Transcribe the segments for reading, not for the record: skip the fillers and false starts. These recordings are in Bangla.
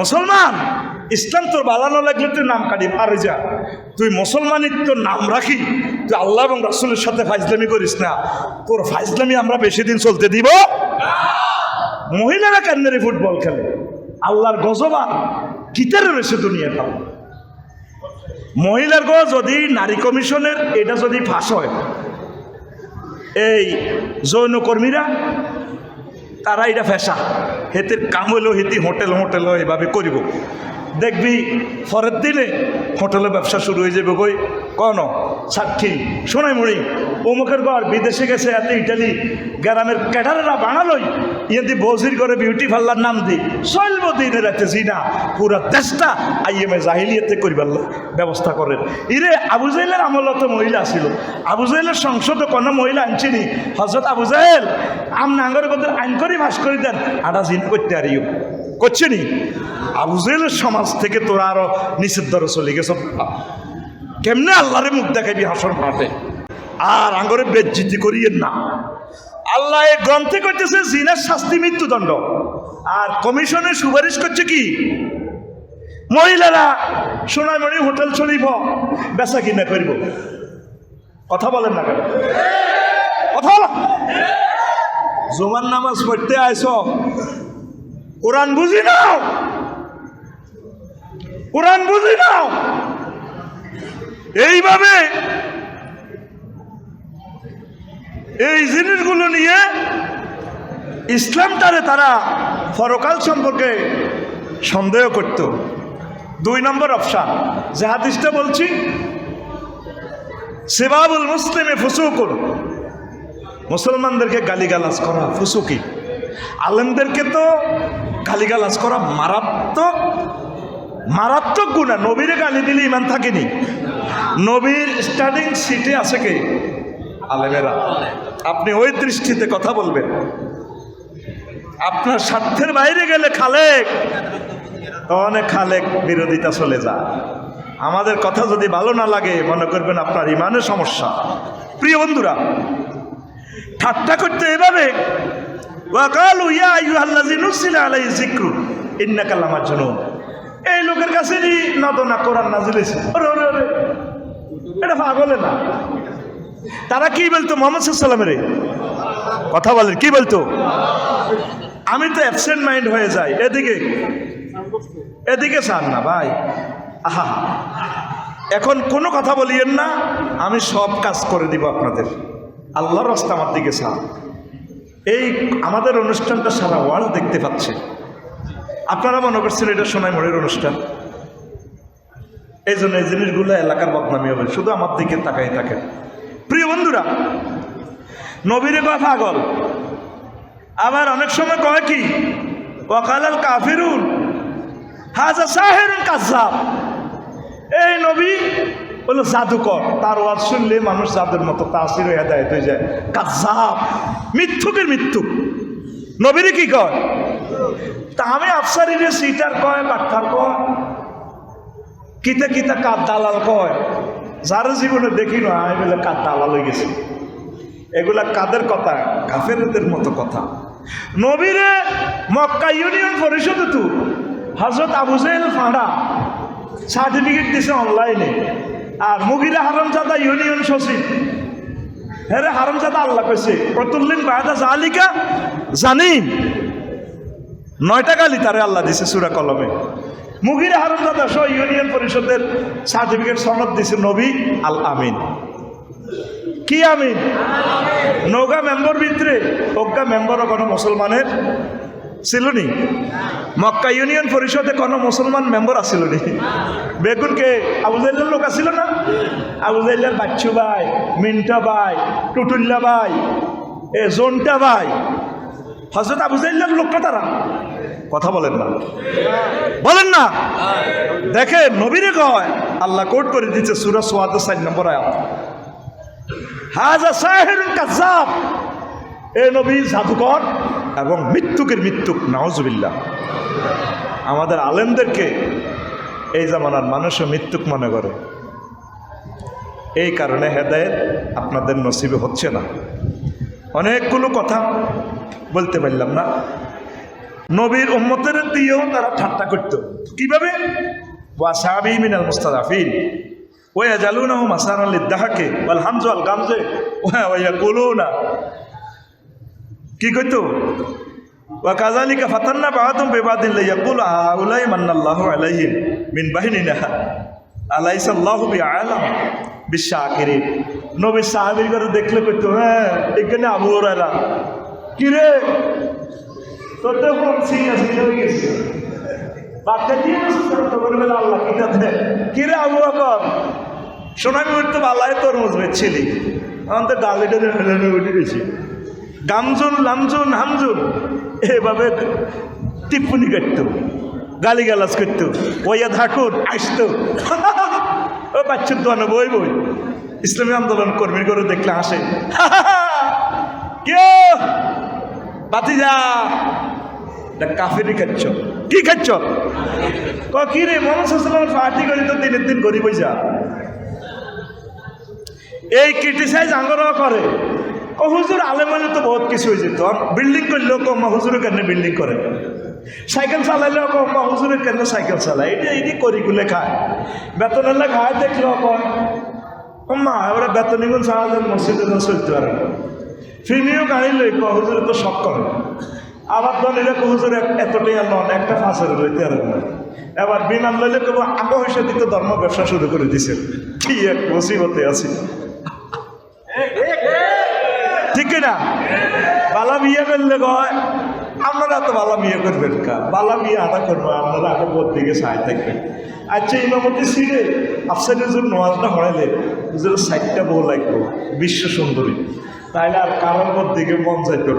মুসলমান, ইসলাম তোর বালানো লাগলে তুই নাম কাটি পারে যা, তুই মুসলমানের তোর নাম রাখি, তুই আল্লাহ এবং রাসূলের সাথে ফাইজলামি করিস না। তোর ফাইজলামি আমরা বেশি দিন চলতে দিব। মহিলারা কেন্দ্রে ফুটবল খেলে, আল্লাহর গজবা কিতারে রয়েছে দুনিয়াটা। মহিলার গো যদি নারী কমিশনের এটা যদি ফাঁস হয়, এই যৌনকর্মীরা তারা এটা ফেসা হেতের কাম হইল, হেতি হোটেল এভাবে করিব। দেখবি পরের দিনে হোটেলের ব্যবসা শুরু হয়ে যাবে। কই কন সাক্ষী শোনাই মরি অমুকের ঘর বিদেশে গেছে, এত ইটালি গ্রামের ক্যাটারেরা বানালোই ইয়েদি বজির করে বিউটি পার্লার নাম দিই চলব দিনের একটা জিনা পুরা দেশটা আইএমএ জাহিলিয়াতে করিবার ব্যবস্থা করেন। ইরে আবু জাহেলের আমলত মহিলা ছিল, আবু জাহেলের সংসদে কোনো মহিলা আনছিনি। হজরত আবু জাহেল আমনা আঙ্গর কথা আইন করে ভাস করে দেন, আটা জিন করতে আরিও করছে নি। আবু জাহেলের সমাজ থেকে তোরা আরো নিচের দরে চলে গেছ। কেমনে আল্লাহরে মুখ দেখাবি হাসর মাঠে? আর আঙ্গরে বেজ্জিতি করিয়েন না। আল্লাহ এই গ্রন্থে করতেছে জিনার শাস্তি মৃত্যুদণ্ড, আর কমিশনের সুপারিশ করছে কি মহিলারা সোনামণি হোটেল চলিব, বেচা কিনা করব। কথা বলেন না কেন? কথা জুমার নামাজ পড়তে আইস, কোরআন বুঝি নাও, কোরআন বুঝি নাও। এইভাবে এই জিনিসগুলো নিয়ে ইসলামটারে তারা পরকাল সম্পর্কে সন্দেহ করত। 2 নম্বর অপশন যে হাদিসটা বলছি, সিবাবুল মুসলিমে ফুসুকুন, মুসলমানদেরকে গালিগালাজ করা ফুসুকি। আলেমদেরকে তো গালিগালাজ করা মারাত্মক মারাত্মক গুনাহ। নবীরে গালি দিলে ইমান থাকেনি। নবীর স্টার্টিং সিটে আছে কে? আলেমেরা। আপনি ওই দৃষ্টিতে কথা বলবেন। আপনার স্বার্থের বাইরে গেলে খালেক, অনেক খালেক বিরোধিতা চলে যায়। আমাদের কথা যদি ভালো না লাগে মনে করবেন আপনার ইমানের সমস্যা। প্রিয় বন্ধুরা, ঠাট্টা করতে এভাবে ওয়াকালু ইয়া আইয়ুহাল্লাযী নুযিলা আলাইহি যিকরু ইন্নাকা লামাজনুন, এই লোকের কাছে নদনা কোরআন নাজিল হয়েছে, এটা পাগলে না। তারা কি বলতো? মুহাম্মদ সাল্লাল্লাহু আলাইহি ওয়াসাল্লামের কথা বলেন, কি বলতো? আমি তো অ্যাবসেন্ট মাইন্ড হয়ে যাই, এদিকে এদিকে চান না ভাই। আহা, এখন কোনো কথা বলিয়েন না, আমি সব কাজ করে দিব আপনাদের। আল্লাহর রাস্তা আমার দিকে চান। এই আমাদের অনুষ্ঠানটা সারা ওয়ার্ল্ড দেখতে পাচ্ছে। আপনারা মনে করছেন এটা সোনাইমুড়ির অনুষ্ঠান, এই জন্য এই জিনিসগুলো এলাকার বদনামি হবে। শুধু আমার দিকে তাকাই থাকেন। প্রিয় বন্ধুরা, নবীরে কয় পাগল, আবার অনেক সময় কয় কি ওয়াকালাল কাফিরুন হাযা সাহিরুন কাযযাব, এই নবী হলো জাদুকর, তার ওয়াজ শুনলে মানুষ জাদুর মতো তাসির হয়ে হেদায়েত হয়ে যায়। কাযযাব, মিথ্যুকের মিথ্যুক। নবীরে কি কয়? তা আমি আফসারিরে সিটার কয়, বাট্টার কয়, কিতা কিতা কার দালাল কয়, যার জীবনে দেখি না আমি বলে কার দালাল হয়ে গেছি। এগুলা কাদের কথা? কাফেরদের মতো কথা। নবীরে মক্কা ইউনিয়ন পরিষদে তো হযরত আবু জাহেল ফাঁড়া সার্টিফিকেট দিছে অনলাইনে, আর মুগিরা হারামজাদা ইউনিয়ন সচিব। হ্যাঁ হারামজাদা আল্লাহ কইছে কতুল্লিন বায়দা জালিকা জানিম, 9টা গালি তারে আল্লাহ দিছে সূরা কলমে। মুগিরা হারামজাদা সহ ইউনিয়ন পরিষদের সার্টিফিকেট সনদ দিছে নবী আল আমিন। কি আমিন? নৌকা মেম্বর ভিতরে অজ্ঞা মেম্বরও কোনো মুসলমানের ছিল নি? মক্কা ইউনিয়ন পরিষদে কোনো মুসলমান মেম্বর আসিল নি? বেগুনকে আবু জাহেলের লোক আসিল না? আবু জাহেলের বাচ্চু ভাই, মিন্টা ভাই, টুটুল্লা ভাই, জোনটা ভাই, হযরত আবু জাহেলের লোকটা তারা। কথা বলেন না, বলেন না। দেখেন নবীরে কয়, আল্লাহ কোট করে দিচ্ছে সূরা সুয়াদের 4 নম্বর আয়াত, হাযা সাহিরুন কাযযাব, এই নবী জাদুকর এবং মিথ্যুকের মিথ্যুক। নাউজুবিল্লাহ। আমাদের আলেমদেরকে এই জামানার মানুষও মিথ্যুক মনে করে, এই কারণে হেদায়েত আপনাদের নসিবে হচ্ছে না। অনেকগুলো কথা বলতে পারলাম না। নবীর উম্মতের দিয়েও তারা ঠাট্টা করত। কিভাবে? ওয়াসাবি মিনাল মুস্তাদাফিন ওয়া ইয়াজালুনাহু মাসারাল লিদ্দাহাকে ওয়াল হামজু আল গামজে ওয়া ইয়াকুলুনা কি কইতো ওয়া কাযালিকা ফাতান্না বা'দুম বিবাদিন লিয়াকুলু আউলাই মান্নাল্লাহু আলাইহিম মিন বাহিনিনা আলাইসা আল্লাহু বিআলাম বিশাকিরিন। নবী সাহাবীর ঘরে দেখলে কইতো হ্যাঁ এখানে আবু হুরায়রা কি রে তোর তো ফোন সিনা হয়ে গেছে বাচ্চা দিয়ে তো বলবে আল্লাহ কি দে কি রে আবু বকর সোনামি উঠতে আল্লাহ তরমুজ বেচছিলি আমাদের গালিটা হেলে উঠে গেছি গামজুন লামজুন হামজুন এভাবে টিপ্পনি কাটতো গালি গালাজ করতো ওইয়া ধাকুন আসতো ও বাচ্চার দোয়ানো বই বই ইসলামী আন্দোলন কর্মীর করে দেখলে হাসে কেউ বাতিজা কাফেরি খাচ্ছ কি খাচ্ছ কি রে মোহাম্মদ পার্টি করি তো দিনের দিন গরিব যা এই ক্রিটিসাইজ আঙ্গরাও করে ও হুজুর আলেমানে তো বহুত কিছু হয়ে যেত বিল্ডিং করলেও কম্মা হুজুরের কেন বিল্ডিং করে সাইকেল চালাইলেও কম্মা হুজুরের কেন সাইকেল চালায় এটা এটি করিগুলে খায় বেতন এলে খায় দেখলেও কয় কম্মা ওরা বেতন নিগুন সারা মসজিদে চলতে পারে না ফিনিও গাড়ি লই হুজুরে তো শখ করে আবার দলিলে হুজুর এতটাই লন একটা ফাঁসের লইতে আর না এবার বিমান লইলে কেবল আগে হইসা দিতে ধর্ম ব্যবসা শুরু করে দিছে কি এক মুসিবতে আছে ঠিক না বালা বিয়ে করলে কয় আপনারা তো বালা বিয়ে করবেন কা বালা বিয়ে আটা করবো আপনারা আগে বোধ দিকে সাহায্য থাকবেন আচ্ছা ইমামতি সিরে আফসার হুজুর নোয়াজটা হরাইলে হুজুর 60টা বউ লাগবো বিশ্ব সুন্দরী তাইলে আর কারোর পর দিকে মন যাইতো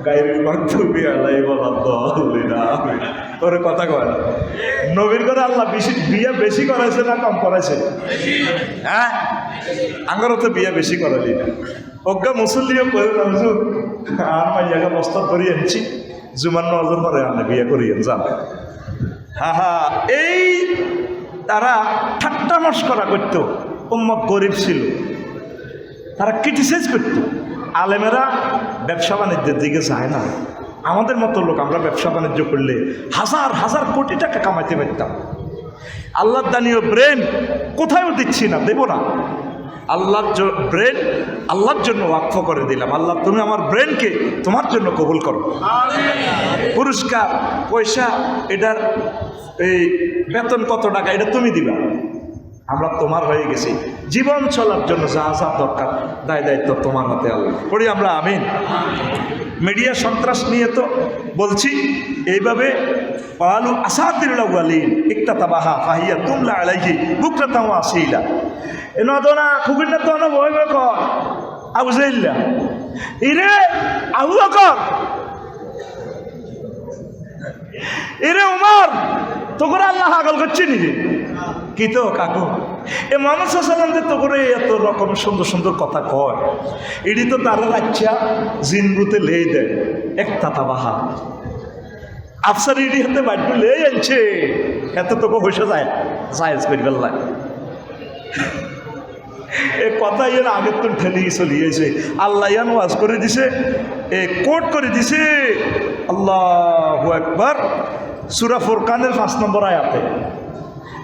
গায়ের বান্ধবী আল্লাহ বলা দলি না ওর কথা কয় না নবীর করে আল্লাহ বিয়ে বেশি করাইছে না কম করাইছে হ্যাঁ আঙ্গারও তো বিয়ে বেশি করালি না অজ্ঞা মুসল্লিও করে না হুজুর আর মাইয়াকে বস্তা করিয়ে আনছি জুমার নজর পরে আনে বিয়ে করিয়ে যান হা হা এই তারা ঠাট্টা মস্করা করতো উম্মত গরিব ছিল তারা ক্রিটিসাইজ করত আলেমেরা ব্যবসা বাণিজ্যের দিকে যায় না আমাদের মতো লোক আমরা ব্যবসা বাণিজ্য করলে হাজার হাজার কোটি টাকা কামাইতে পারতাম আল্লাহর দানীয় ব্রেন কোথায়ও দিচ্ছি না দেব না আল্লাহর ব্রেন আল্লাহর জন্য ওয়াকফ করে দিলাম আল্লাহ তুমি আমার ব্রেনকে তোমার জন্য কবুল করো পুরস্কার পয়সা এটার এই বেতন কত টাকা এটা তুমি দিবা আমরা তোমার হয়ে গেছি জীবন চলার জন্য যা যা দরকার দায় দায়িত্ব তোমার হাতে আল্লাহ পড়ি আমরা আমিন মিডিয়া সন্ত্রাস নিয়ে তো বলছি এইভাবে পালু আসাতিরুল আউয়ালিন ইক্তাতাবাহা ফাহিয়া তুমলা আলাইহি বুকরাতাম ওয়া আসীলা এনদনা খুগিনা তো না ভয় ভয় কর আবু জাইল্লা ইরে আবু বকর ইরে উমর তোরা আল্লাহ আগল করছে নিজে কি তো কাকু এ মোহাম্মদ সাল্লাল্লাহু আলাইহি তো করে এত রকম সুন্দর সুন্দর কথা কয় এটি তো তারা রাচ্চা জিনগুতে লেই দেয় একটা বাহা আফসার ইডি হাতে বাড়ি লেই আনছে এত তোকে হইসা যায় জায়েজ করি বেল্লা এ কথা এর আগের তো ঠেলে চলিয়েছে আল্লাহ ইয়ান ওয়াজ করে দিছে এ কোট করে দিছে আল্লাহু আকবার সূরা ফুরকানের 5 নম্বর আয়াতে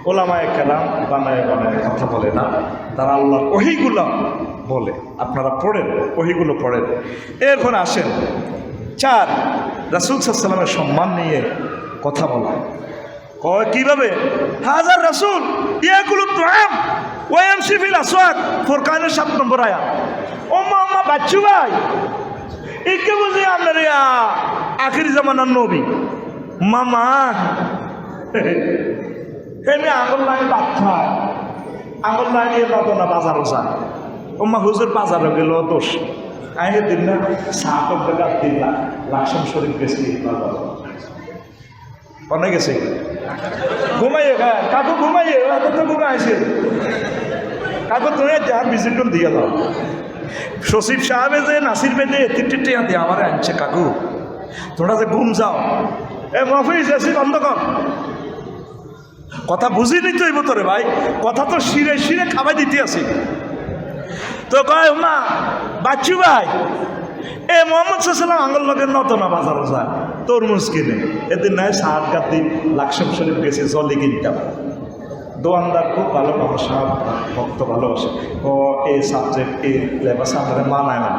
ওলামায়ে কেরাম বানায় বানায় কথা বলে না তারা আল্লাহর ওহীগুলো বলে আপনারা পড়েন ওহীগুলো পড়েন এরপর আসেন 4 রাসূল সাল্লাল্লাহু আলাইহি ওয়াসাল্লামের সম্মান নিয়ে কথা বলা কয় কিভাবে হাজার রাসূল ইয়াকুলু তুআম ওয়া ইয়ামশি ফিল আসওয়াক ফুরকানের 7 নম্বর আয়াত ও মাম্মা বাচ্চু ভাই একে বুঝি আপনার আখির জামানার নবী মামা এমনি আঙুল লাগে বাচ্চা আঙুল লাগিয়ে নদনা বাজারও যায় ওম্মা হুজুর বাজারও গেল দোষ আগে দিন না সাত টাকা 3 লাখ লাকসাম শরীফ বেশি বাজার অনেক গেছে ঘুমাইয়ে খায় কাকু ঘুমাইয়ে তো ঘুমাইছে কাকু তুমি যার ভিজিট দিয়ে দাও সচিব সাহেবে যে নাসির বেদে টিটে দিয়ে আমার আনছে কাকু তোমরা যে ঘুম যাও এ মফিজ এসি বন্ধ কর কথা বুঝি নিতে হইব তোরে ভাই কথা তো শিরে শিরে খাবাই দিতে আসি তো কয় মা বাচ্চু ভাই এ মোহাম্মদ সাল্লাল্লাহু আলাইহি ওয়াসাল্লাম আঙ্গুল লগের নতনা বাজারও যায় তরমুজ কিনে, এদিন নাই সাত গাদ্দি লাকসাম শরীফ গেছে জলি কিনতাম। দোয়ানদার খুব ভালো মানুষ, ভক্ত ভালোবাসে। ও এই সাবজেক্ট এই লেবাস আমাদের মানায় না,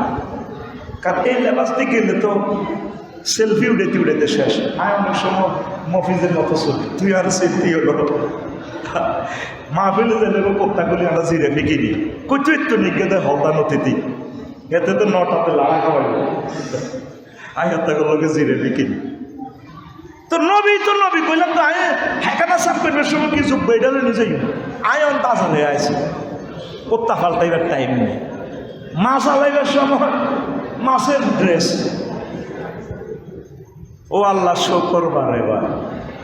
কারণ এই লেবাস দিয়ে গেলে তো সেলফি উড়েতে উড়েতে শেষ। অনেক সময় মফিজের মতো চলি, তুই আর সেলফি হলো মাহফিলে দিলে কোপ্তাগুলি আমরা জিরে ফেঁকি দিই, কচু একটু নিজ্ঞাতে হলদা নথিতি এতে তো নটাতে লাড়া খাওয়াই আয়াতগুলোকে জিরে ফেঁকি দিই। তো নবী বললাম তো আয় হ্যাকানা সাফ করবার সময় কি যুগ বেডালে নিজেই আয়ন তাজা হয়ে আছে, কোপ্তা ফাল্টাইবার টাইম নেই। মাছ আলাইবার সময় মাছের ড্রেস, ও আল্লাহ শকর বারে বার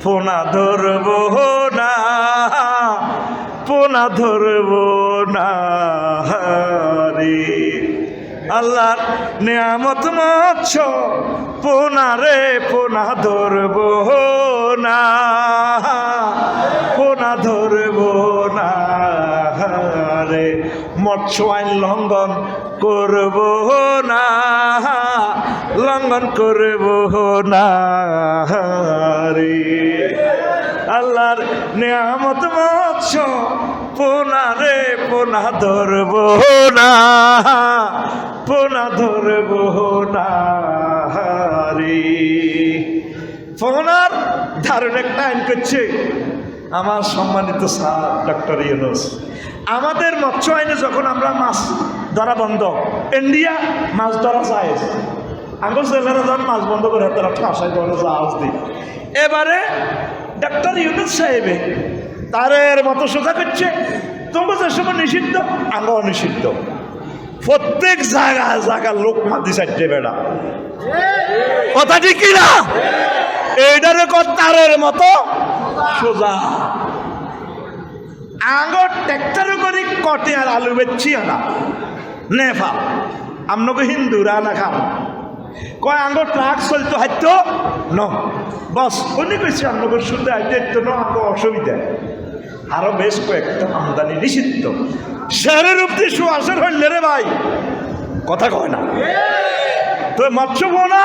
পোনা ধরব না, পোনা ধরব না রে আল্লাহর নেয়ামত মৎস্য পোনা রে, পোনা ধরব না, পোনা ধরব না রে, মৎস্য আইন লঙ্ঘন করব না, লঙ্ঘন করব না রে আল্লাহর নেয়ামত মৎস্য পোনা রে, পোনা ধরব না, পোনা ধরব না রে। পোনার ধারণ একটা আইন করছে আমার সম্মানিত স্যার ডক্টর ইউনূস। আমাদের মৎস্য আইনে যখন আমরা মাছ ধরা বন্ধ, ইন্ডিয়া মাছ ধরা যায়, আগর জেলারা যখন মাছ বন্ধ করে তারা ঠাসাই ধরে জাহাজ দিই। এবারে ডক্টর ইউনূস সাহেবে তারের মতো সোজা করছে, তোমার যে সময় নিষিদ্ধ আঙ্গ নিষিদ্ধ, প্রত্যেক জায়গায় জায়গায় লোক মাতি চাইতে বেড়া, কথা ঠিক কিনা? এইটারে তারের মতো সোজা আঙ্গর ট্যাক্টারে করে কটে আর আলু বেচছি আনা নেফাল আমনকে হিন্দুরা না খান কয় আঙ্গর ট্রাক চলতো হাইতো ন বস উনি কইছে আমনকে শুদ্ধ হাইতে ন আঙ্গ অসুবিধা। আরো বেশ কয়েকটা আমদানি নিষিদ্ধ। শহরের উপরে সুয়াসের হইলে রে ভাই কথা কয় না তো মৎস্য পোনা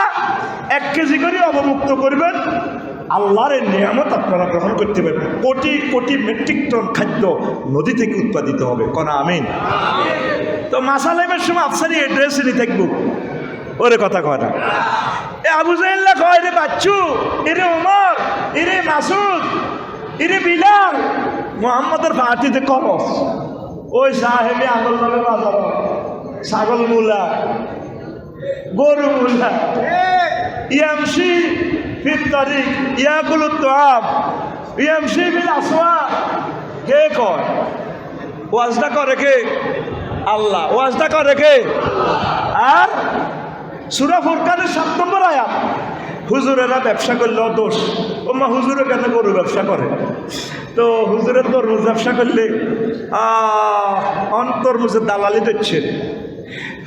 1 কেজি করে অবমুক্ত করবেন, আল্লাহর নিয়ামত আপনারা গ্রহণ করতে পারবেন। কোটি কোটি মেট্রিক টন খাদ্য নদী থেকে উৎপাদিত হবে, কোন আমিন। তো মাসালামের সময় আফসারি এড্রেসে নিয়ে থাকবো, ওরে কথা কয় না। এ আবু জাহেল্লা কয় রে বাচ্চু, এরে ওমর, এরে মাসুদ, এরে বিলাল, মোহাম্মদের পার্টিতে করস ওই সাহেবে আঙুল নামে বাজার ছাগল মূলা গরু মূলা ইয়ামসি ফির তারিখ ইয়াগুলো তো আম ইয়ামসি বিল আসওয়া। কে কয়? ওয়াজটা করে কে? আল্লাহ। ওয়াজটা করে কে? আর সূরা ফুরকানের 7 নম্বর আয়াত, হুজুরেরা ব্যবসা করলেও দোষ। ওমা হুজুরে কেন গরু ব্যবসা করে? তো হুজুরের তরমুজ ব্যবসা করলে তরমুজের দালালি দিচ্ছে।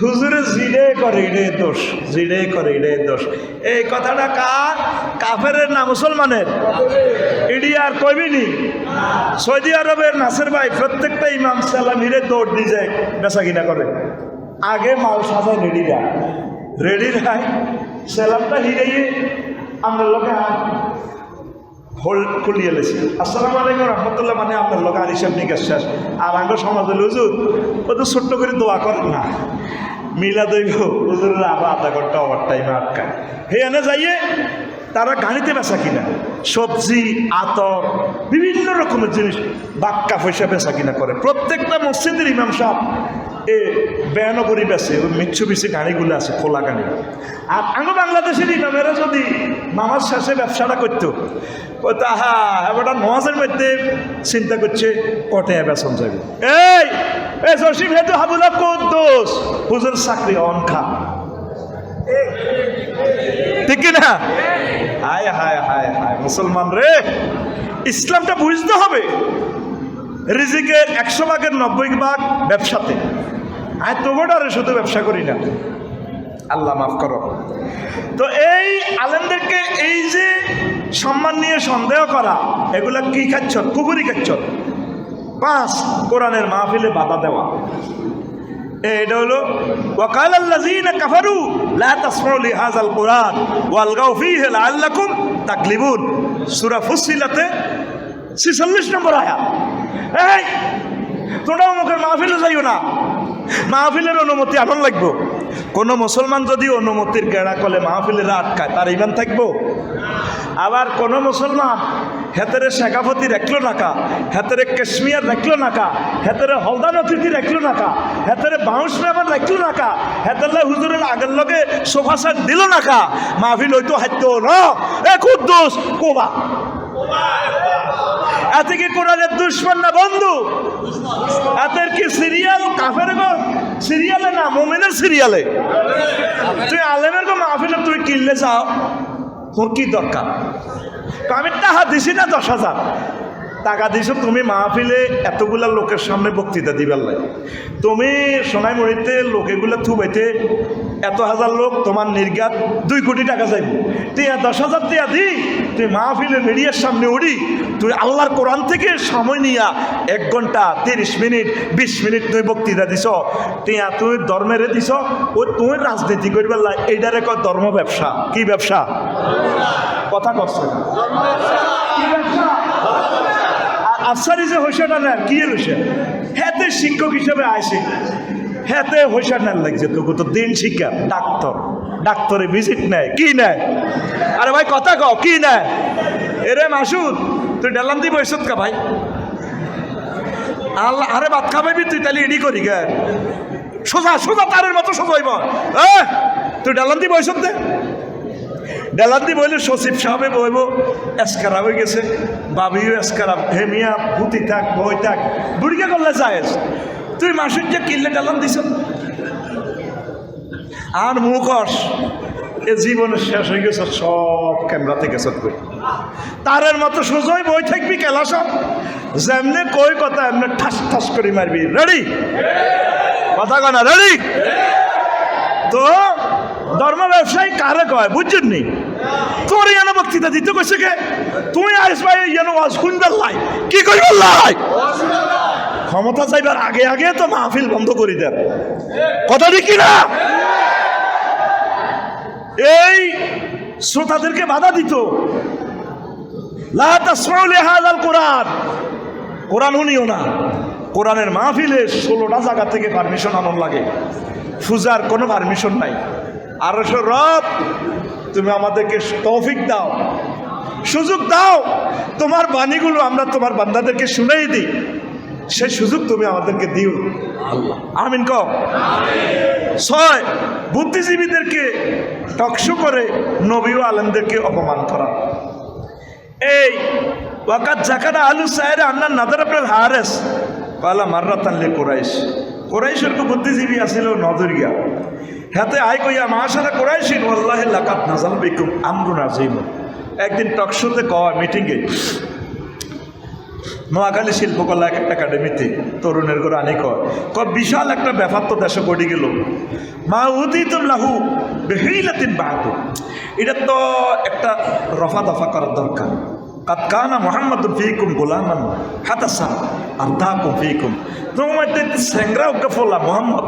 হুজুরে জিডে করে এড়ে দোষ, জিডে করে এড়ে দোষ। এই কথাটা কার? কাফেরের না মুসলমানের? ইডি আর কইবিনি। সৌদি আরবের নাসের ভাই প্রত্যেকটা ইমাম সালামিরে দৌড় দিয়ে যায় বেচা কিনা করে। আগে মাল সাজায় রেডিরা, রেডি রায় সেলামটা হিরাইয়ে আপনার লোকে হোল্ড খুলিয়ে লেছি। আসসালামু আলাইকুম রহমতুল্লাহ, মানে আপনার লোক আর হিসাব নিকাশ শেষ। আর আঙ্গ সমাজে হুজুর ও তো ছোট্ট করে দোয়া করেন না, মিলা দইব হুজুরের আবার আধা ঘন্টা ওভার টাইমে আটকায়। হে এনে যাইয়ে তারা গাড়িতে বেচা কিনা সবজি আতর বিভিন্ন রকমের জিনিস বাক্কা পয়সা বেচা কিনা করে। প্রত্যেকটা মসজিদের ইমাম সাহেব এ বেয়ানগরী বেছে, ওই মিচ্ছুবিছি গাড়িগুলো আছে খোলা গাড়ি। আর আঙ্গ বাংলাদেশের ইমামেরা যদি নামাজ শেষে ব্যবসাটা করতো, ও তাহা এবার নমাজের মধ্যে চিন্তা করছে কটে বেতন যাবে। এই জসিম হেতু হাবুলা কোন দোষ? হুজুর চাকরি অনখা, ঠিক না? হায় হায় হায় হায় মুসলমান রে, ইসলামটা বুঝতে হবে। রিজিকের 100 ভাগের 90 ভাগ ব্যবসাতে। আর তোমরা শুধু ব্যবসা করি না, আল্লাহ মাফ করো। তো এই আলেমদেরকে এই যে সম্মান নিয়ে সন্দেহ করা, এগুলা কি খাচ্ছ? কুকুরি খাচ্ছ। 5 কোরআনের মাহফিলে বাধা দেওয়া। এটা হলো ওয়াকাল আল্লাযীনা কাফারু লা তাসমাউ লিহাযাল কুরআন ওয়ালগাউ ফীহি লাআল্লাকুম তাগলিবুন। সূরা ফুসসিলাতে 46 নম্বর আয়াত। এই তোমরা অমুকের মাহফিলে যাইও না, মাহফিলের অনুমতি আনন লাগবো। কোনো মুসলমান যদি অনুমতির গেড়া কলে মাহফিলের আটকায়, তার ইমান থাকবো? আবার কোনো মুসলমান হেতেরে শেখাফতি রাখলো নাকা, হেতেরে কাশ্মীর রাখলো নাকা, হেতেরে হলদান অতিথি রাখলো নাকা, হেতেরে বাউন্স মেম্বার রাখলো নাকা, হেতেরলে হুজুরের আগের লগে সোফা সেট দিল নাকা, মাহফিল হইতো হাইতো না। এ কুদ্দুস কোবা এতে কি কোরআনের দুশ্মন না বন্ধু? এতের কি সিরিয়াল কাফের গো সিরিয়ালে না মুমিনের সিরিয়ালে? তুই আলেমের গো মাহফিলে তুই কিনলে যাও, তোর কি দরকার? আমি টাকা দিছি না 10,000 টাকা দিছো তুমি মাহফিলে এতগুলা লোকের সামনে বক্তৃতা দিবার লাগে। তুমি সোনাইমুড়িতে লোকেগুলা থুবাইতে এত হাজার লোক, তোমার নির্ঘাত 2 কোটি টাকা যাইব। তুই 10,000 টিয়া দি তুই মাহফিলে মিডিয়ার সামনে উড়ি, তুই আল্লাহর কোরআন থেকে সময় নিয়া 1 ঘন্টা 30 মিনিট 20 মিনিট তুই বক্তৃতা দিছ, টিয়া তুই ধর্মেরে দিছ, ওই তুই রাজনীতি করবার লাগে। এইটারে কয় ধর্ম ব্যবসা। কি ব্যবসা? কথা করছে কি ব্যবসা? আফসারি যে হইসাটা নেন কি হইসে, হেতে শিক্ষক হিসেবে আইসি, হেতে হইসা নেন লাগছে তোকে তো দিন শিক্ষা। ডাক্তারে ভিজিট নেয় কি নেয়? আরে ভাই কথা কও কি নেয়? এরে মাসুদ তুই ডালাম দি বৈশত কা ভাই আল্লাহ, আরে ভাত খাবাইবি তুই তাহলে এডি করি গে সোজা সোজা তারের মতো সোজা হইব। তুই ডালাম দি বৈশত দে। ডেলান্দি বইলে সচিব সাহেবে বইব এসকারা হয়ে গেছে, বাবিও এসকারা, হেমিয়া ভূতি থাক বই থাক বুড়িকে করলে যায়। তুই মাসুর যে কিনলে ডেলান দিছ আর মুখস এ জীবনে শেষ হয়ে গেছে, সব ক্যামেরাতে গেছে কই তারের মতো সোজাই বই থাকবি কেলা সব যেমনে কই কথা এমনি ঠাস ঠাস করে মারবি। রেডি? কথা কয় না রেডি? তো ধর্ম ব্যবসায়ী কারে কয় বুঝছেন নি? তোর যেন বক্তৃতা দিতে কইছে কে? তুই আসবাই যেন ওয়াজ শুনবার লাই কি কইবার লাই? ক্ষমতা চাইবার আগে আগে তো মাহফিল বন্ধ করে দেন। কথা ঠিক কি না? এই শ্রোতাদেরকে বাধা দিত, লা তাসমাউ লিহাযাল কুরআন, কোরআন শুনিও না। কোরআনের মাহফিলে 16টা জায়গা থেকে পারমিশন আনন লাগে, পূজার কোনো পারমিশন নাই। আর রব তুমি আমাদেরকে তৌফিক দাও, সুযোগ দাও, তোমার বাণীগুলো আমরা তোমার বান্দাদেরকে শুনেই দিই, সেই সুযোগ তুমি আমাদেরকে দিও আল্লাহ। আমিন কও। 6 বুদ্ধিজীবীদেরকে টকশো করে নবী ও আলেমদেরকে অপমান করা। এই ওয়াকাত জাকারা আলু সাহেরা আন্নার নাদার আপনার হারেস পালা মাররাতান লে কোরাইশ। কোরাইশের কো বুদ্ধিজীবী আছিল নজরিয়া, হাতে আই কইয়া মাশারা কোরাইশিন ওয়াল্লাহি লাকাত নাযাল বিকুম আমরুন আযীম। একদিন টকশোতে কয় মিটিংয়ে, নোয়াখালী শিল্পকলা একটা একাডেমিতে তরুণের ঘরে আনি কয় বিশাল একটা ব্যাপার তো দেশে গড়ি গেল, মা উদিতুম লাহু বিহিলাতিন বাতু, এটা তো একটা রফা দফা করার দরকার। কাদ কানা মুহাম্মাদুন ফীকুম গোলামান হাতাসান আরদাকুম ফীকুম। তোমার স্যাংরা ওকে ফোলা মোহাম্মদ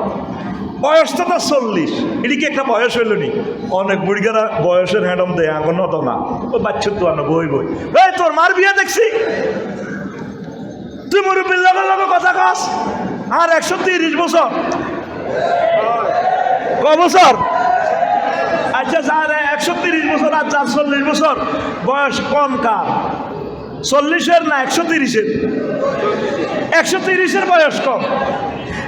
বয়স তো 40, এটি কি একটা বয়স হইল নি? অনেক বুড়িগারা বয়সের হ্যাডম দেয় এখন হতো না, ও বাচ্চার তো আনো বই বই। এই তোর মার বিয়ে দেখছি, তুই মুরব্বিল্লাহ কথা কাস আর 130 বছর ক বছর? আচ্ছা যার 130 বছর আর যার 40 বছর বয়স কম কার? 40-এর না 130-এর? 130-এর বয়স কম,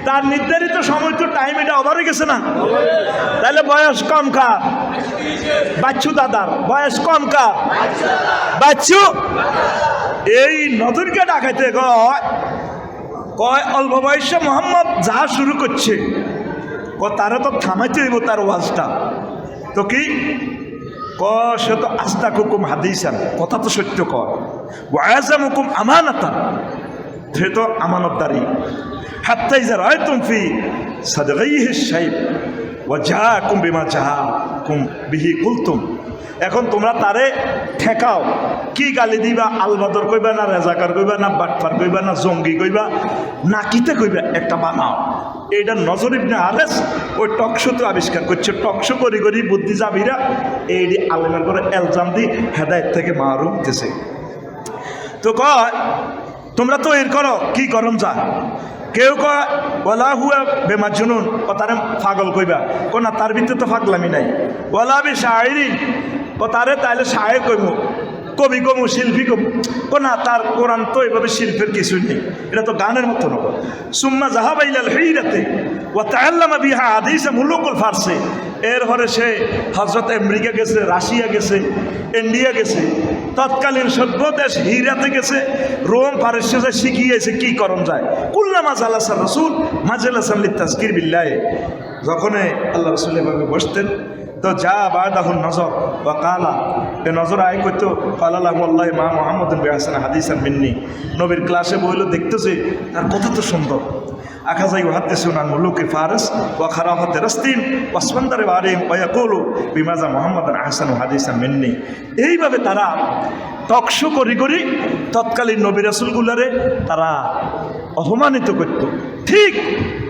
তার নির্ধারিত সময় তো টাইম এটা ওভার হয়ে গেছে না? তাহলে বয়স কম কার? বাচ্চু দাদার বয়স কম কার? বাচ্চু। এই নতুনকে ডাকাইতে কয় অল্প বয়সে মোহাম্মদ যা শুরু করছে তারা তো থামাইতে হইব তার ওয়াজটা। তো কি সে তো আস্তা হুকুম হাদিসান, কথা তো সত্য কর, ওয়াজাম হুকুম আমানাতান, সে তো আমানতদারি। হাত্তা ইযা রাআইতুম ফি সাদগাইহি শাইব ওয়া জাআকুম বিমা জাআকুম বিহি কুলতুম। এখন তোমরা তারে ঠেকাও, কি গালি দিবা? আলবদর কইবা না রেজাকার কইবা না বাটপার কইবা না জঙ্গি কইবা না কিতে কইবা? একটা বানাও। এইটা নজর ইবনে আরেস ওই টকশো তো আবিষ্কার করছে। টকশো করি করি বুদ্ধিজীবীরা এই আলেমের করে এলজাম দিয়ে হেদায়েত থেকে মাহরুম হতেছে। তো কয় তোমরা তো এর করো, কি করম যা। কেউ কয় ওলা হুয়া বেমার জুনুন, ও তারে পাগল কইবা, কো না তার ভিতরে তো পাগলামি নাই। ওলা বি শায়েরি, ও তারে তাইলে শায়ের কইমু, কবি কমু, শিল্পী কমু, কো না তার কোরআন তো এভাবে শিল্পের কিছুই নেই, এটা তো গানের মতো নয়। সুম্মা জাহাবা ইলাল হিরাতে ওয়া তাআল্লামা বিহা হাদিস মুলুকুল ফারসে, এর পরে সে হজরত আমেরিকা গেছে, রাশিয়া গেছে, ইন্ডিয়া গেছে, তৎকালীন সভ্য দেশ হিরাতে গেছে, রোম ফারসে যায় শিখিয়েছে কি করণ যায়। কুল্লামা জালাসা রাসূল মাজলাসান লিতাজকির বিল্লাহ, যখন আল্লাহ রাসূল এভাবে বসতেন তো যা বাদাহুন নজর ওয়া কালা, এ নজর আয় করতো কালাল্লাহু আল্লাহ মা মুহাম্মাদুন বিহাসান হাদিসান মিন্নি, নবীর ক্লাসে বইলো দেখতেছে তার কথা তো সুন্দর। আখাজাই হাদিসুন আন মুলুকি ফারস ওয়া খারাফাতে রাস্তিন ওয়াসমানদারে বারিম ওয়া ইয়াকুলু বিমাজা মুহাম্মাদুন আহসানু হাদিসান মিন্নি। এইভাবে তারা টকশো করি করি তৎকালীন নবী রাসূলগুলারে তারা অপমানিত করত। ঠিক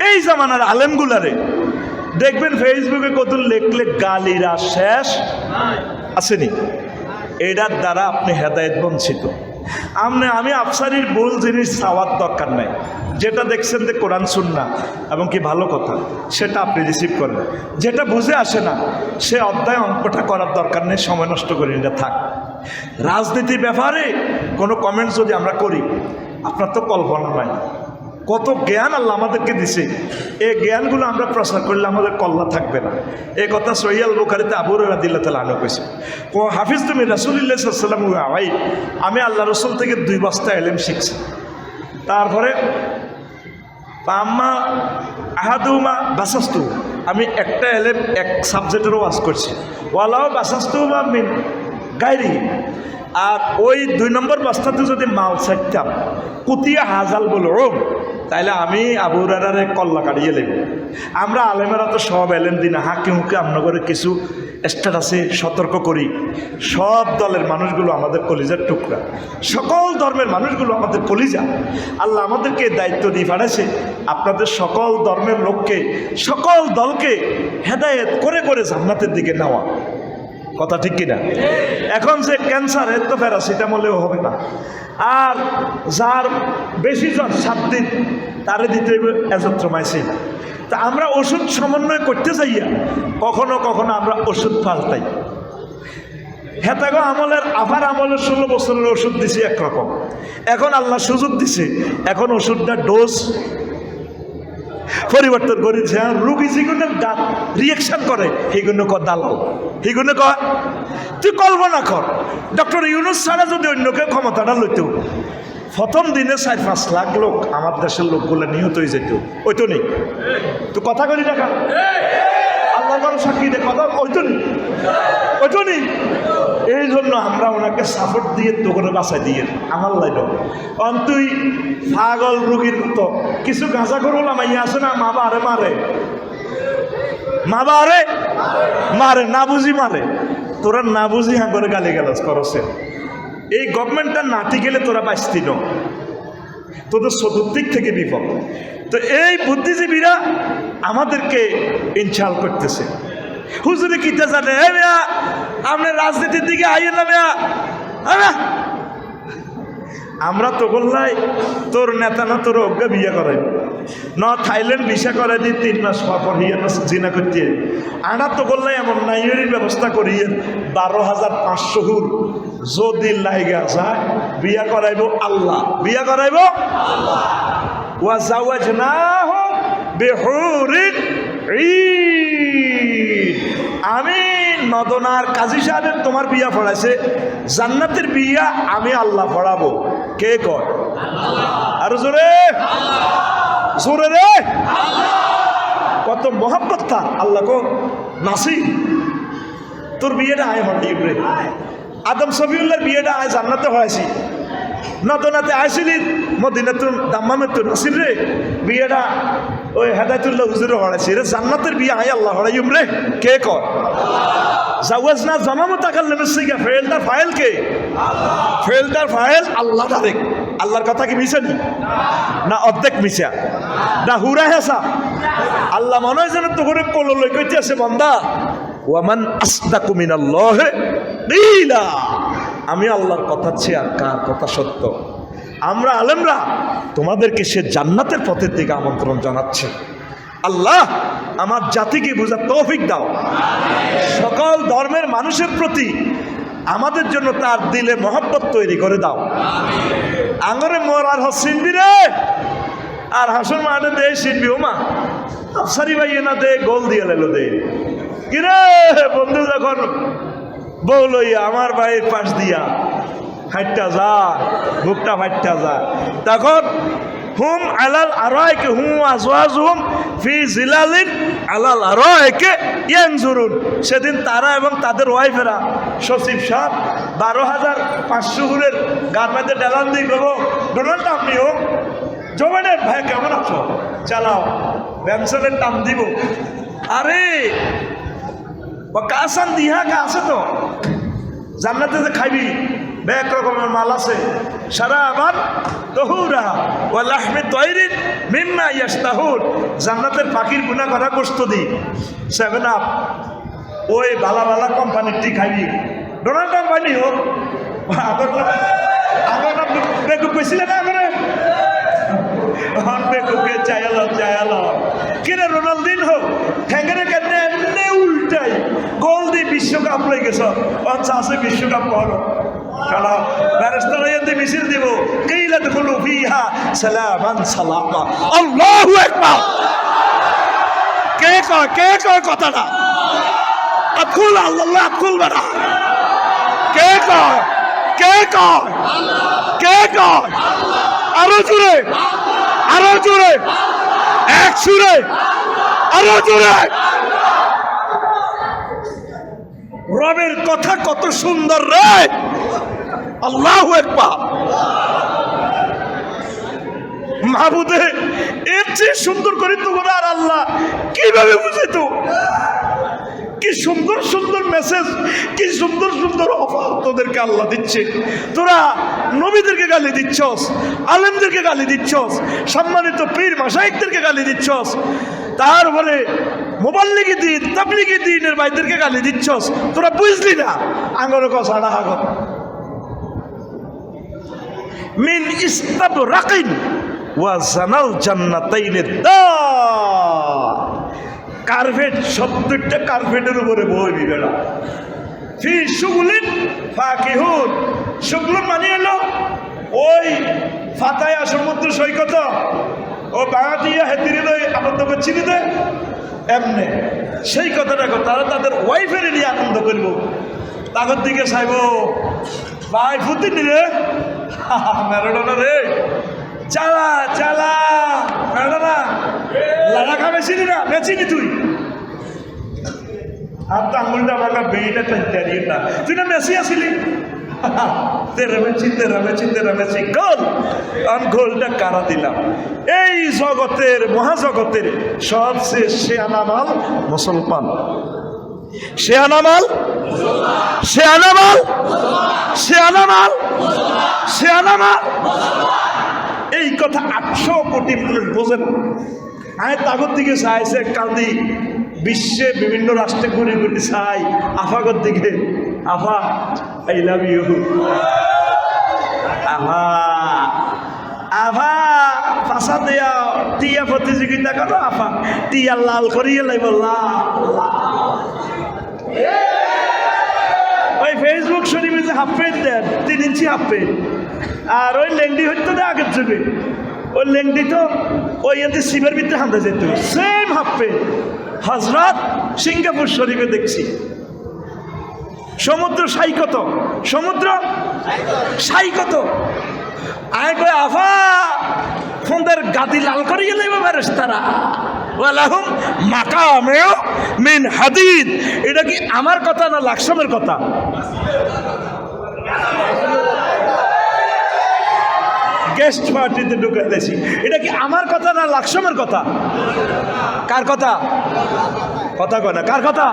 এই জামানার আলেমগুলারে দেখবেন ফেসবুকে কত লেখলে গালিরা শেষ আসেনি। এটার দ্বারা আপনি হেদায়েত বঞ্চিত। আমি আফসারির ভুল জিনিস চাওয়ার দরকার নাই, যেটা দেখছেন যে কোরআন সুন্নাহ এবং কি ভালো কথা সেটা আপনি রিসিভ করেন। যেটা বুঝে আসে না সে অধ্যায় অঙ্কটা করার দরকার নেই, সময় নষ্ট করি এটা থাক। রাজনীতির ব্যাপারে কোনো কমেন্টস যদি আমরা করি, আপনার তো কল্পনা নাই কত জ্ঞান আল্লাহ আমাদেরকে দিছে। এই জ্ঞানগুলো আমরা প্রচার করলে আমাদের কল্লা থাকবে না। এই কথা সহিহ আল বুখারীতে আবু হুরায়রা রাদিয়াল্লাহু তাআলা আনহু কইছে, ও হাফিজ তুমি রাসূলুল্লাহ সাল্লাল্লাহু আলাইহি ওয়া সাল্লাম, আমি আল্লাহ রাসূল থেকে 2 বস্তা ইলম শিখছি। তারপরে আম্মা আহাদুমা বাসাস্তু, আমি একটা ইলম এক সাবজেক্টেরও ওয়াজ করছি, ওয়ালাও বাসাস্তু মা মিন গায়রি। আর ওই 2 নম্বর বস্তাতে যদি মাল ছাড়তাম কুতিয়া হাজাল বলো তাইলে আমি আবু হুরায়রারে কল্লা কাটিয়ে লেব। আমরা আলেমেরা তো সব এলেম দিন হাঁকে হুঁকে আপনাদের কিছু স্ট্যাটাসে সতর্ক করি। সব দলের মানুষগুলো আমাদের কলিজার টুকরা, সকল ধর্মের মানুষগুলো আমাদের কলিজা। আল্লাহ আমাদেরকে দায়িত্ব দিয়ে পাঠাইছে আপনাদের সকল ধর্মের লোককে, সকল দলকে হেদায়েত করে করে জান্নাতের দিকে নেওয়া। কথা ঠিক কিনা? এখন যে ক্যান্সার, এর তো প্যারাসিটামলেও হবে না। আর যার বেশি জ্বর 7 দিন তারে দিতে হইবে এজথ্রোমাইসিন। তা আমরা ওষুধ সমন্বয় করতে যাইয়া কখনো কখনো আমরা ওষুধ পাল্টাই। হেতাগো আমলের আফার আমলের 16 বছরের ওষুধ দিছি একরকম, এখন আল্লাহ সুযোগ দিছে, এখন ওষুধটা ডোজ পরিবর্তন করেছে। রুগী যেগুলো দাঁত রিয়েকশন করে সেগুলো ক দালাল, সেগুলো কয় তুই কল্পনা কর ডক্টর ইউনুস ছাড়া যদি অন্য কেউ ক্ষমতাটা লইত, প্রথম দিনে 4-5 লাখ লোক আমার দেশের লোকগুলো নিহত হয়ে যেত। ওই তো নেই তো কথা করি দেখা আল্লাহ সাক্ষী দে কথা, ওই তো নেই, ওই তো নেই। এই জন্য আমরা ওনাকে সাপোর্ট দিয়ে তো করে বাঁচাই দিয়ে আমার লাইন তুই পাগল রুগীর মতো কিছু গাঁজা করল মাইয়া আছে না, মা বারে মারে, মা বারে মারে, না বুঝি মারে। তোরা না বুঝি হ্যাঁ করে গালি গালাজ করছে। এই গভর্নমেন্টটা নাটি গেলে তোরা বাঁচতি ন, তোদের চতুর্দিক থেকে বিপদ। তো এই বুদ্ধিজীবীরা আমাদেরকে ইনশাল করতেছে। হুজুরে কিতা জানে আপনি রাজনীতির দিকে আইয়ে না মেয়া, আমরা তো বললাই তোর নেতা না তোর অজ্ঞা বিয়ে করাই না, থাইল্যান্ড ভিসা করাই দিই 3 মাস পর হিয়ে না জিনা করতে। আমরা তো বললাই এমন নাইয়ের ব্যবস্থা করিয়ে 12,500 হুর যদি লাইগা যায় বিয়া করাইব আল্লাহ, বিয়া করাইব আল্লাহ। ওয়া জাওয়াজনাহুম বিহুরিন ঈন, আমি নদনার কাজী সাহেবের তোমার বিয়া পড়াইছে, জান্নাতের বিয়া আমি আল্লাহ পড়াবো। কে কয়? আর জোরে জোরে রে, কত মহব্বত তার। আল্লাহ কো নাসি তোর বিয়েটা আয় হঠাই রে, আদম সফিউল্লাহর বিয়েটা আয় জান্নাতে হয়েছি, নদনাতে আইসিলি মদিনাতুল দাম্মামে তো নাসির রে বিয়েটা ওই হেদায়তুল্লাহ হুজুরে হড়াইছি রে, জান্নাতের বিয়ে আয় আল্লাহ হড়াইম রে। কে কর? জাওয়াজনা জামামু তাকাল্লামের সিগা, ফেলটার ফাইল কে? ফেলটার ফাইল আল্লাহ ডাইরেক্ট। আল্লাহর কথা কি মিশে না অর্ধেক মিশা না হুরা হেসা? আল্লাহ মনে হয় যেন তো করে কোলো লই কইতে আছে বান্দা ওয়ামান আসদাকু মিনাল্লাহি কিলা। আমি আল্লাহর কথা চেয়ে আর কার কথা সত্য? আমরা আলেমরা তোমাদেরকে সে জান্নাতের পথের দিকে আমন্ত্রণ জানাচ্ছে। আল্লাহ আমার জাতিকে বোঝার তৌফিক দাও। সকল ধর্মের মানুষের প্রতি আমাদের জন্য তার দিলে মহব্বত তৈরি করে দাও। আঙরে মোর আর হসিনবি রে আর হাসন মাঠে দে শিনবি ও মা আফসারি ভাই না দে গোল দিয়ে লেলো দে কিরে বন্ধু যখন বউ লইয়া আমার বাড়ির পাশ দিয়া হাইটটা যা বুকটা ফাইটটা যা তখন হুম আলাল আরাইকে হুম আজওয়াজুহুম ফি জিলালিন আলাল আরাইকে ইয়ানজুরুন। সেদিন তারা এবং তাদের ওয়াইফেরা সচিব সাহেব 12,500 হুরের গার মধ্যে ডেলান দিয়ে গেল ডোনাল্ড আপনি হোক জোবানের ভাই কেমন আছো চালাও ব্যবসানের টান দিব। আরে ও কাসান দিহা কা আছে তো জান্নাতে যে খাইবি এক রকমের মাল আছে সারা আবার তহুরা ওয়া লাহমি তায়রিন মিম্মা ইয়াশতাহুন। জান্নাতের পাখির গুনাহ করা গোশত দি 7 আপ ওই বালা বালা কোম্পানির টি খাইবি ডোনাল্ড কোম্পানি হোক আগর বেকুব কইছিলেন না আগরে হন বেকুবকে চায়ালো কিরে রোনালদিন হোক ঠেঙ্গেরে কেন এমনি উল্টাই গোল দি বিশ্বকাপ লই গেছ আচ্ছা আছে বিশ্বকাপ করো চলো ব্যারিস্টার এতে মিছিল দিব কিলা দখলু ফিহা সালামান সালামা আল্লাহু আকবার। কে কয় কথাটা আকুল আল্লাহ আকুল বাড়া কে কয় আরো জোরে এক সুরে আরো জোরে। রবের কথা কত সুন্দর রে আল্লাহু আকবার। মাহবুদে এর চেয়ে সুন্দর করে তো আর আল্লাহ কিভাবে বুঝে তো কি সুন্দর সুন্দর মেসেজ কি সুন্দর সুন্দর অফার তোদেরকে আল্লাহ দিচ্ছে। তোরা নবীদেরকে গালি দিচ্ছস আলেমদেরকে গালি দিচ্ছস সম্মানিত পীর মাশায়েখদেরকে গালি দিচ্ছস তারপরে মুবাল্লিগি দিন তাবলিগি দিনের ভাইদেরকে গালি দিচ্ছস। তোরা বুঝলি না আঙ্গরে কসাড়া হাগত মিন ইস্তাবরাকিন ওয়া জানাল জান্নাতাইনে দা কার্পেট 70টা কার্পেটের উপরে বইবি বেড়া ফি শুগুলিন ফাকিহুন। শুগুল মানে এলো ওই ফাতায়া সমুদ্র সৈকত ও বাঙা দিয়া হেতিরে লই আনন্দ করছিলি দে এমনে সেই কথাটা তারা তাদের ওয়াইফের নিয়ে আনন্দ করবো তাদের দিকে চাইব ভাই ফুতি রে ম্যারাডোনা রে চালা চালা ম্যারাডোনা লাড়া বেচিনি না বেচিনি তুই আর তো আঙুলটা ভাঙা বেইটা টাইটারিয়ে না তুই না মেসি আসিলি তেরা মেচি গোল আর গোলটা কারা দিলাম। এই জগতের মহাজগতের সবচেয়ে শেয়ানামাল মুসলমান শেয়ানামাল এই কথা 800 কোটি মানুষ বোঝে না। আমি তাগর দিকে চাইছে কান্দি বিশ্বে বিভিন্ন রাষ্ট্রে ঘুরে ঘুরে চাই আফাগর দিকে আফা আই লাভ ইউ আফা ফাঁসা দিয়া টিয়া প্রতিযোগিতা করো আফা টিয়া লাল করিয়ে লাইব ওই ফেসবুক শরীফে যে হাফ প্যান্ট দেন 3 ইঞ্চি হাফ প্যান্ট আর ওই লেংডি হইতো না আগের যুগে ওই লেংডি তো ওই এতে শিবের ভিতরে হাঁটতে যেত সেম হাফ প্যান্ট হজরত সিঙ্গাপুর শরীফে দেখছি সমুদ্র সাইকত আয় কয় আফা ফোনদের গাদি লাল করিয়ে নেবে বেরেশতারা ওয়ালাহুম মাকামেও মিন হাদিদ। এটা কি আমার কথা না লাকসামের কথা? গেস্ট পার্টিতে ঢুকাইতেছি এটা কি আমার কথা না লাকসামের কথা? কার কথা? কথা কয় না কার কথা?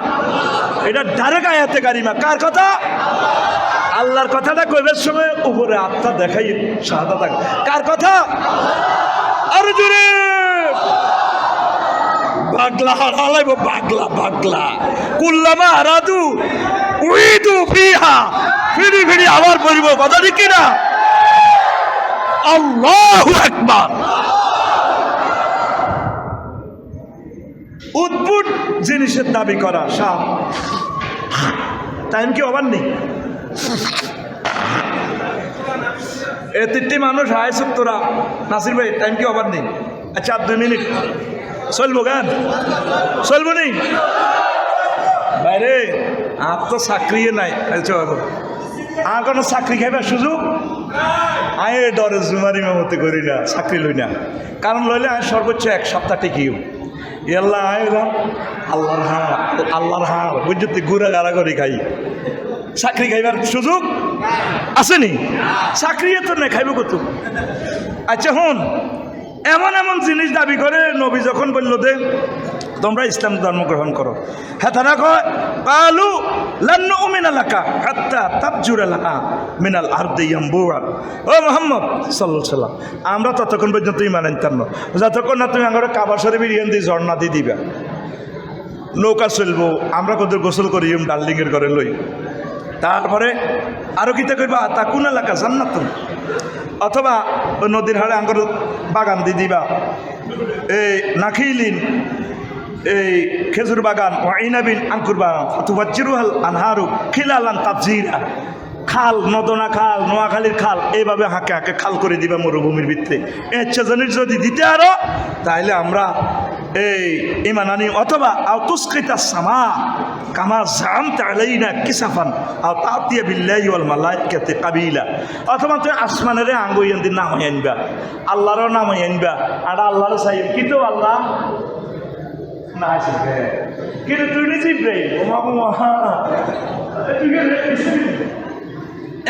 এটা ডাইরেক্ট আয়াতে কারিমা কার কথা? আল্লাহর কথাটা কইবার সময় উপরে আত্মা দেখাই শাহাদাত থাকে। কার কথা? আর জোরে বাগলা হারালাইব, বাগলা বাগলা কুল্লামা আরাদু উইদু ফিহা, ফিরি ফিরি আবার বলবো, কথা ঠিক কিনা? আল্লাহু আকবার। উদ্ভুট জিনিসের দাবি করা সাপ। টাইম কি ওভার নেই? এ 3টি মানুষ হায় সত্তরা। নাসির ভাই টাইম কি ওভার নেই? আচ্ছা আর 2 মিনিট চলবো, গান চলবো নেই বাইরে? আর তো চাকরি নাই, আর কোনো চাকরি খাইবার সুযোগ আয় ডরে জুমারি মেমতে করি না, চাকরি লই না। কারণ লইলে আমি সর্বোচ্চ 1 সপ্তাহ টিকিও এল্লা আয় আল্লাহর হাঁ, আল্লাহর হাঁ বুঝতে ঘুরে গাড়াগড়ি খাই। চাকরি খাইবার সুযোগ আসেনি, চাকরি তো নেই, খাইব কত? আচ্ছা হন, এমন এমন জিনিস দাবি করে নবী যখন বলল দে তোমরা ইসলাম ধর্ম গ্রহণ করো, হ্যাঁ তারা কয় কালু লান নুমিনা লাকা হাত্তা তাবজুরা লানা মিনাল আরদি ইয়ামবুআ। ও মুহাম্মদ সাল্লাল্লাহু আলাইহি ওয়াসাল্লাম, আমরা ততক্ষণ পর্যন্ত ঈমান আনতাম না যতক্ষণ না তুমি আমার কাবা শরীফের ইয়ান দিয়ে ঝর্ণা দিয়ে দিবা। নৌকা চলবো, আমরা কত গোসল করি ডার্লিংয়ের ঘরে লই। তারপরে আরও কিতা করবা তাকুন এলাকা জান্নাতুন, অথবা ওই নদীর হাড়ে আঙ্গুর বাগান দিয়ে দিবা, এই নাখিলিন এই খেজুর বাগান, ওয়াইনাবিন আঙ্কুর বাগান, তুবাজ্জিরুহাল আনহারু খিলালান তাবজিরা। খাল, নদনা খাল, নোয়াখালীর খাল, এইভাবে হাঁকে হাঁকে খাল করে দিবা মরুভূমির ভিত্তে। ইচ্ছা জানিস যদি দিতে আরো তাহলে আমরা এই ইমান আনি। অথবা আও তুসকিতা সামা কামা জামতা আলাইনা কিসাফান আও তাতিয়া বিল্লাহি ওয়াল মালাইকাতি কাবিলা। অথবা তুই আসমানের আঙ্গুইয়ান দিন নামাই আনবা, আল্লাহরও নামাই আনবা, আর আল্লাহরও চাই কিন্তু আল্লাহ না আছে কিন্তু তুই নিজে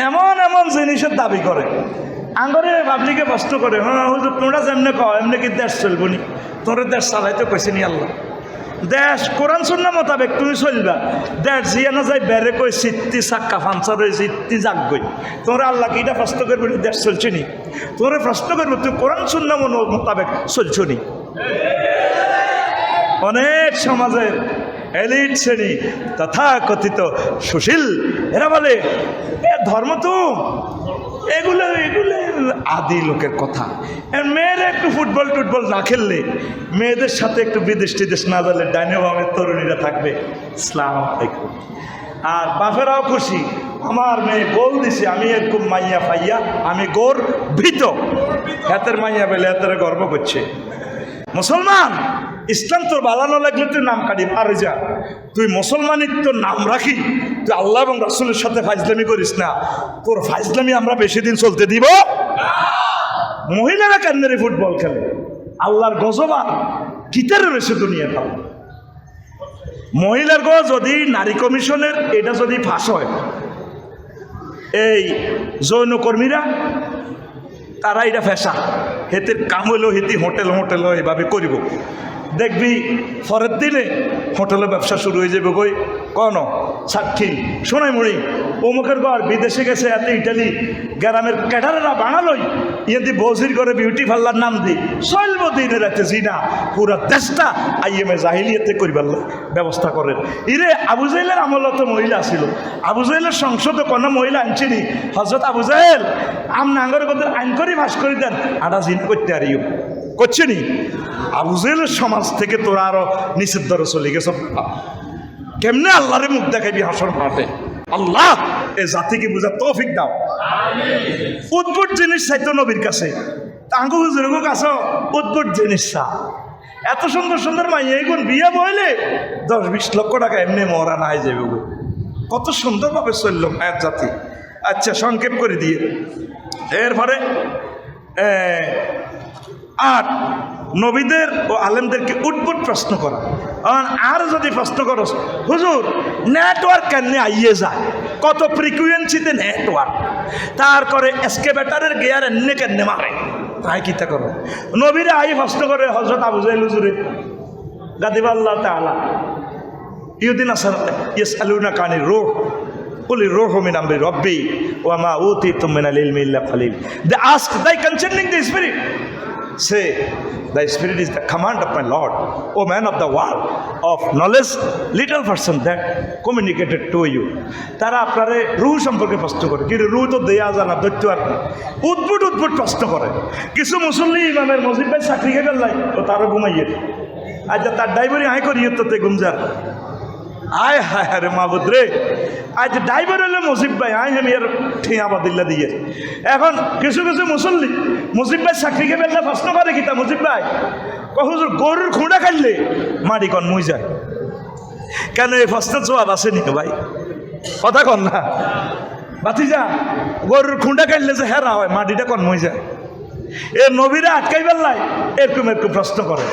এমন এমন জিনিসের দাবি করে। আঙ্গরে পাবলিকে প্রশ্ন করে, হ্যাঁ হুজুর তোমরা যেমনে কও এমনি কি দেশ চলবো নি? তোমরা দেশ চালাইতে কইছে নি আল্লাহ? দেশ কোরআন সুন্নাহ মোতাবেক তুমি চলবা। দেশ জিয়া না যাই বেড়ে কই সিত্তি চাক্কা ফাঞ্চার হয়ে সিত্তি জাগ গই। তোমরা আল্লাহ কি এটা প্রশ্ন করবো দেশ চলছে নি? তোমরা প্রশ্ন করবো তুই কোরআন সুন্নাহ মোতাবেক চলছ নি? অনেক সমাজের এলিট শ্রেণী তথা কথিত সুশীল এরা বলে এ ধর্ম তো এগুলো এগুলো আদি লোকের কথা। মেয়েরা একটু ফুটবল টুটবল না খেললে, মেয়েদের সাথে একটু বিদেশ টিদেশ না গেলে ডাইনে বামের তরুণীরা থাকবে। ইসলাম আলাইকুম। আর বাপেরাও খুশি, আমার মেয়ে গোল দিছে, আমি এরকম মাইয়া পাইয়া আমি গর্বিত। হাতের মাইয়া পেলে হাতের গর্ব করছে। মুসলমান ইসলাম তোর বালানো লাগলে তুই নাম কাটি পারে যা, তুই মুসলমানির তোর নাম রাখি, তুই আল্লাহ এবং রাসূলের সাথে ফাইজলামি করিস না। তোর ফাইজলামি আমরা বেশি দিন চলতে দিব। মহিলারা কেন্দ্রে ফুটবল খেলে, আল্লাহর গজবা কিতারে রয়েছে দুনিয়াটা। মহিলার গো যদি নারী কমিশনের এটা যদি ফাঁস হয়, এই যৌনকর্মীরা তারা এটা ফেসা হেতের কাম হইলেও হেতি হোটেল হোটেল এভাবে করিব। দেখবি পরের দিনে হোটেলে ব্যবসা শুরু হয়ে যাবে। কই কন সাক্ষী শোনাই মরি অমুকের ঘর বিদেশে গেছে, এত ইটালি গ্রামের ক্যাডারেরা বানালোই ইয়েদি বজির করে বিউটি পার্লার নাম দিই চলব দিনে রাতে জিনা পুরা দেশটা আইএমএ জাহিলিয়াতে করিবার ব্যবস্থা করেন। ইরে আবু জাহেলের আমল তো মহিলা ছিল। আবু জাহেলের সংসদে কোনো মহিলা আনছিনি। হজরত আবু জাহেল আমনা আঙ্গরের কথা আইন করে ভাস করে দেন, আটা জিনা করতে আরিও করছে নি। আবু জাহেলের সমাজ থেকে তোরা আরো নিষেধ ধরে চলে গেছ। কেমনে আল্লাহরে মুখ দেখাবি হাসর মাঠে? আল্লাহ এ জাতিকে বুঝার তৌফিক দাও। উদ্ভুট জিনিস চাইতো নবীর কাছে, তাঙ্গু হুজুরের কাছে উদ্ভুট জিনিস চা। এত সুন্দর সুন্দর মাইয়া এগুন বিয়ে বইলে 10-20 লক্ষ টাকা এমনি মরা নাই যাবে। কত সুন্দরভাবে চলল মায়ের জাতি। আচ্ছা সংক্ষেপ করে দিয়ে এরপরে 8 নবীদের ও আলেমদেরকে উদ্ভুট প্রশ্ন করা। আর যদি প্রশ্ন করো হুজুর নেটওয়ার্ক কেন আইয়ে যায়, কত ফ্রিকুয়েন্সিতে নেটওয়ার্ক, তারপরে এসকেভেটারের গিয়ার এনে কেন মারে, তাই কিতা করো? নবীরে আই প্রশ্ন করে হযরত আবু জাহেল হুজুরে গাদিব আল্লাহ তাআলা ইউদিন আসার ইয়েসালুনা কানির রূহ, কুলি রূহু মিন আমরি রাব্বি ওয়া মা উতিতুম মিনাল ইলমি ইল্লা কালিল। They asked, thy concerning the spirit. Say, thy spirit is the command of my Lord, O man of the world of knowledge, little person that communicated to you. তারা আপনারে রূহ সম্পর্কে প্রশ্ন করে, কি রূহ তো দেয়া জানা দৈত্য আর উদ্ভুট উদ্ভুট প্রশ্ন করে। কিছু মুসল্লি ইমামের মসজিদ ভাই চাকরি খেয়ে ফেললাই ও তারও ঘুমাইয়ে আজ তার ড্রাইভারি আয় করিয়ে তো তে গুমজার আয় হায় হায় রে মাহবুদ রে, আজ ড্রাইভার হলে মুজিব ভাই আয় আমি আর ঠিয়া বাদিল্লা দিয়ে। এখন কিছু কিছু মুসল্লি মুজিব ভাই চাকরি খেয়ে ফেললে প্রশ্ন করে কি তা মুজিব ভাই কহুজুর গরুর খুঁড়া খাইলে মাটি কন মুই যায় কেন? এই প্রশ্নের জবাব আছে নি ভাই? কথা কন না বাতি যা গরুর খুঁড়া খাইলে যে হেরা হয় মাটিটা কন মুই যায়। এ নবীরা আটকাই ফেললাই এরকম এরকম প্রশ্ন করে।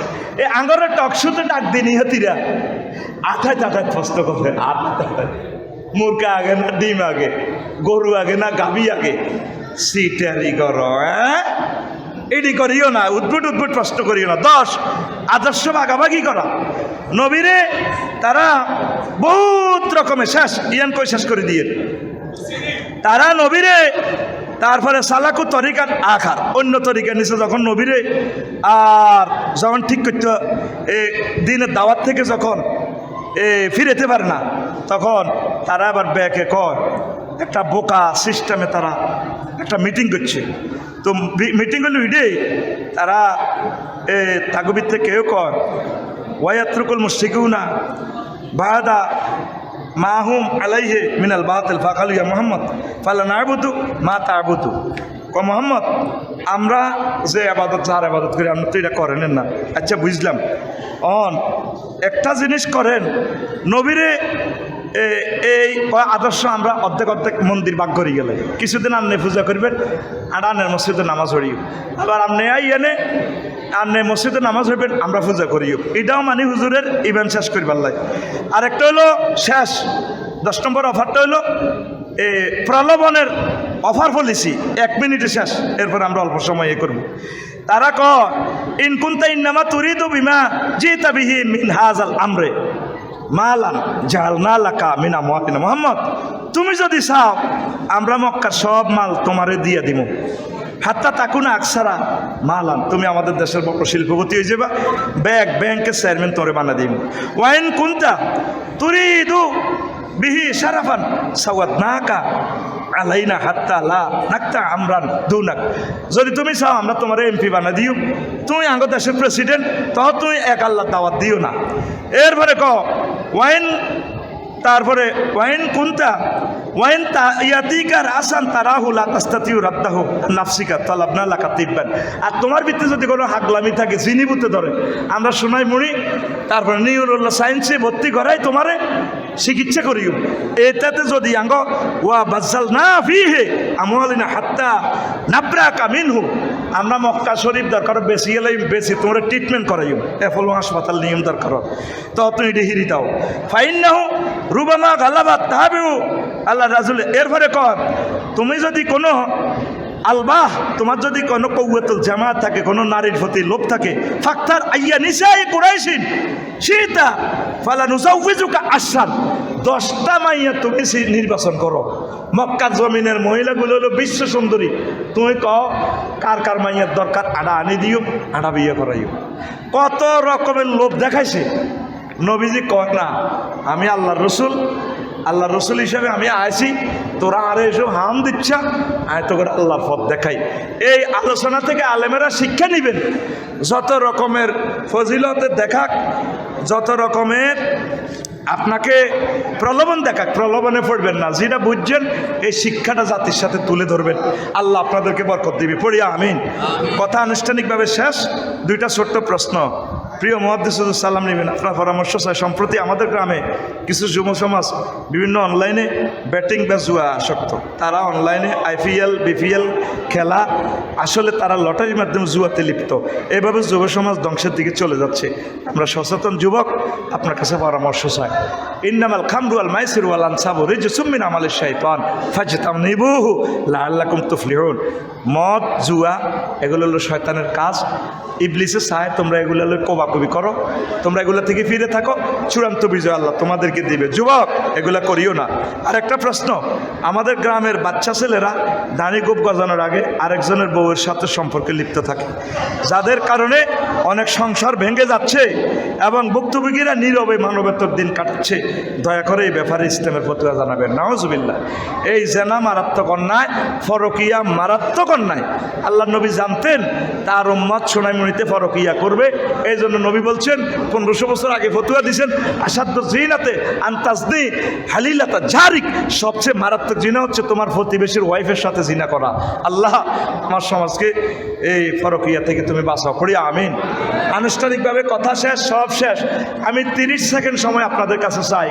এ আঙ্গরের টকশুতে ডাক দিন ইহাতিরা আঠায় তাঠায় প্রশ্ন করে। মুরগা আগে না ডিম আগে, গরু আগে না গাভী আগে? সিটারি করো, হ্যাঁ এটি করিও না, উদ্ভুট উদ্ভুট প্রশ্ন করিও না। 10 আদর্শ ভাগাভাগি করা। নবীরে তারা বহুত রকমের শেষ ইয়ান কই শেষ করে দিয়ে তারা নবীরে তারপরে সালাকু তরিকার আখার অন্য তরিকার নিচে যখন নবীরে আর যখন ঠিক করতে দিনের দাওয়াত থেকে যখন ফিরেতে পারে না তখন তারা আবার ব্যাকে কয় একটা বোকা সিস্টেমে তারা একটা মিটিং করছে। তো মিটিং হলো ইডেই তারা তাগবির থেকে কেউ কয় ওয়ায়াত্রুকুল মুশরিকুনা বাদা মাহুম আলাইহে মিনাল বাতিল ফাকালু ইয়া মুহাম্মদ ফালা না'বুদু মা তা'বুদু। ক মুহাম্মদ আমরা যে আবাদত যার আবাদত করি আপনি তো এটা করেন না। আচ্ছা বুঝলাম, একটা জিনিস করেন নবীরে এই আদর্শ আমরা অর্ধেক অর্ধেক মন্দির ভাগ করি গেলে কিছুদিন আপনি পূজা করবেন আর আনের মসজিদে নামাজ পড়িও, আবার আপনি এনে আনে মসজিদে নামাজ হইবেন আমরা পূজা করিও। এটাও মানে হুজুরের ইভেন্ট শেষ করিবার লাগে। আরেকটা হলো শেষ 10 নম্বর অফারটা হলো প্রলোভনের অফার পলিসি 1 মিনিটে শেষ, এরপর আমরা অল্প সময় করব। তারা ইনকুন্তা ইন্নামা তুরিদু বিমা জিতা বিহি মিন হাযাল আমরে মালান জালনা লাকা মিন আমওয়ালিনা। মুহাম্মদ তুমি যদি চাও আমরা মক্কার সব মাল তোমারে দিয়ে দিব, হাত্তা তাকুনা আকসারা মালান তুমি আমাদের দেশের বড় শিল্পপতি হয়ে যাবা, ব্যাংকের চেয়ারম্যান তোরে বানা দিব। ওয়াইন কুন্তা তুরিদু বিহি শারাফান সাওয়াদনাকা আলাইনা হাত্তা লা নাকতা আমরান দুনাক। যদি তুমি চাও আমরা তোমার এমপি বানা দিও, তুমি আঙ্গ দেশের প্রেসিডেন্ট, তখন তুমি এক আল্লাহ দাওয়াত দিও না। এরপরে ওয়াইন তারপরে ওয়াইন কুন্তা ওয়াইন ইয়াতিকার আসান তারাহুলা তাস্তাতিউ রাদ্দাহু নাফসিকা তালাবনা লাকা তিব্বান। আর তোমার ভিতরে যদি কোনো হাগলামি থাকে জিনিবুতে ধরে আমরা শোনাই মুড়ি, তারপরে নিউরোল্লা সায়েন্সে ভর্তি করাই তোমারে চিকিৎসা করিও। এটাতে যদি আঙ্গ ওয়া বাজ্জাল না ফিহে আমওয়ালিনা হাত্তা নাবরাকা মিনহু আমরা মক্কা শরীফ দরকার বেশি গেলেই বেশি তোমরা ট্রিটমেন্ট করাইও, এফলো হাসপাতাল নিয়ম দরকার তো তুমি এটি হিরি দাও। ফাইন্নাহু রুবামা গালাবাত তাহাবিউ আল্লাহ রাসূল। এরপরে তুমি যদি কোনো আলবাহ তোমার যদি কোনো কৌয়াতুল জামাত থাকে, কোনো নারীর প্রতি লোভ থাকে, ফাক্তার আইয়া নিসায়ে কুরাইশিন সীতা ফালা নুজাউযুকা আশরান 10টা মাইয়া তুমি নির্বাচন করো। মক্কার জমিনের মহিলাগুলো হলো বিশ্ব সুন্দরী, তুমি কার কার মাইয়ার দরকার আড়া আনি দিও, আড়া বিয়ে করাইও। কত রকমের লোভ দেখাইছে। নবীজি কয় না আমি আল্লাহর রসুল হিসাবে আমি আইছি, তোরা আরে এসব হাম দিচ্ছা আয় তো করে আল্লাহর পথ দেখাই। এই আলোচনা থেকে আলেমেরা শিক্ষা নেবেন, যত রকমের ফজিলতে দেখাক, যত রকমের আপনাকে প্রলোভন দেখাক, প্রলোভনে পড়বেন না। যেটা বুঝছেন এই শিক্ষাটা জাতির সাথে তুলে ধরবেন, আল্লাহ আপনাদেরকে বরকত দিবে। পড়িয়া আমিন। কথা আনুষ্ঠানিকভাবে শেষ। 2টা ছোট্ট প্রশ্ন। প্রিয় মুহাদ্দিস সালাম নেবেন, আপনার পরামর্শ চাই। সম্প্রতি আমাদের গ্রামে কিছু যুব সমাজ বিভিন্ন অনলাইনে ব্যাটিং বা জুয়া আসক্ত। তারা অনলাইনে IPL BPL খেলা, আসলে তারা লটারির মাধ্যমে জুয়াতে লিপ্ত। এভাবে যুব সমাজ ধ্বংসের দিকে চলে যাচ্ছে। আমরা সচেতন যুবক, আপনার কাছে পরামর্শ চাই। ইন্নামাল খামরু ওয়াল মাইসিরু ওয়াল আনসাবু রিজসুম মিন আমালিশ শাইতান ফাজতানিবুহু লাআল্লাকুম তুফলিহুন। মদ জুয়া এগুলো হলো শয়তানের কাজ। ইবলিসের সাহায্যে তোমরা এগুলো কোবাকুবি করো, তোমরা এগুলো থেকে ফিরে থাকো, চূড়ান্ত বিজয় আল্লাহ তোমাদেরকে দিবে। যুবক, এগুলা করিও না। আর একটা প্রশ্ন, আমাদের গ্রামের বাচ্চা ছেলেরা দাড়ি গোপ গজানোর আগে আরেকজনের বউয়ের সাথে সম্পর্কে লিপ্ত থাকে, যাদের কারণে অনেক সংসার ভেঙে যাচ্ছে এবং ভুক্তভোগীরা নীরবে মানবেতর দিন কাটাচ্ছে। দয়া করে এই ব্যাপারে ইসলামের ফতোয়া জানাবেন। নাউজুবিল্লাহ। এই জেনা মারাত্মক অন্যায়, ফরকিয়া মারাত্মক অন্যায়। আল্লাহ নবী জানতেন তার উম্মত সোনাইমণিতে ফরকিয়া করবে, এই জন্য নবী বলছেন 1500 বছর আগে ফতোয়া দিয়েছেন, আসাদ্দ জিনাতে আন্তাজনি হালিলাতা জারিক, সবচেয়ে মারাত্মক জিনা হচ্ছে তোমার প্রতিবেশীর ওয়াইফের সাথে জিনা করা। আল্লাহ আমার সমাজকে এই ফরকিয়া থেকে তুমি বাঁচাও, পড়ি আমিন। আনুষ্ঠানিকভাবে কথা শেষ, সব শেষ। আমি 30 সেকেন্ড সময় আপনাদের কাছে চাই।